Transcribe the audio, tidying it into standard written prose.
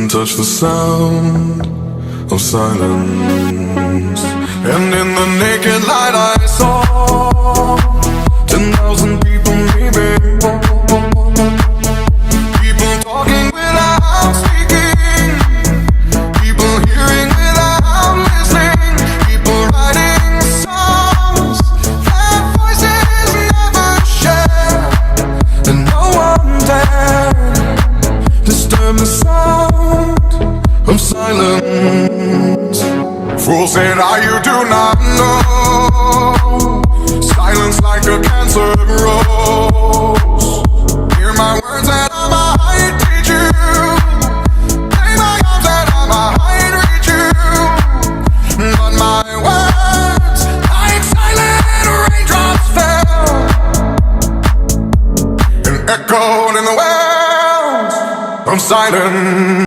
can touch the sound of silence. And in the naked light I saw 10,000 people maybe. People talking without speaking, people hearing without listening, people writing songs that voices never share, and no one dared disturb the sound of silence. Fool said, you do not know. Silence like a cancer grows. Hear my words and I might teach you. Play my arms and I might reach you. But my words, like silent raindrops, fell and echoed in the wells of silence.